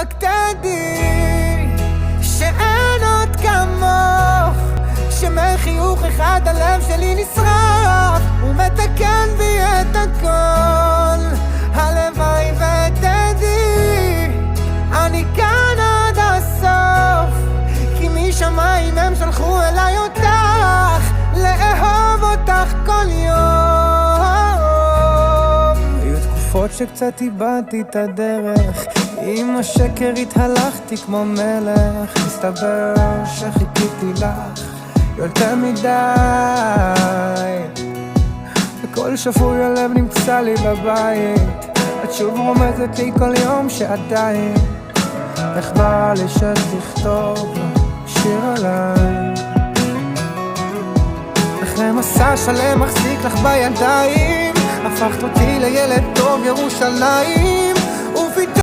רק תדעי שאין עוד כמוך, שמחיוך אחד הלב שלי נשרף ומתקן בי את הכל. הלוואי ותדעי אני כאן עד הסוף, כי משמיים הם שלחו אליי אותך, לאהוב אותך כל יום. היו תקופות שקצת איבדתי את הדרך, עם השקר התהלכתי כמו מלך, מסתבר שחיכיתי לך יותר מדי, וכל שפוי הלב נמצא לי בבית, את שוב רומזת לי כל יום שעדיין איך בא לי שתכתוב שיר עליי. אחרי מסע שלם מחזיק לך בידיים, הפכת אותי לילד טוב ירושלים.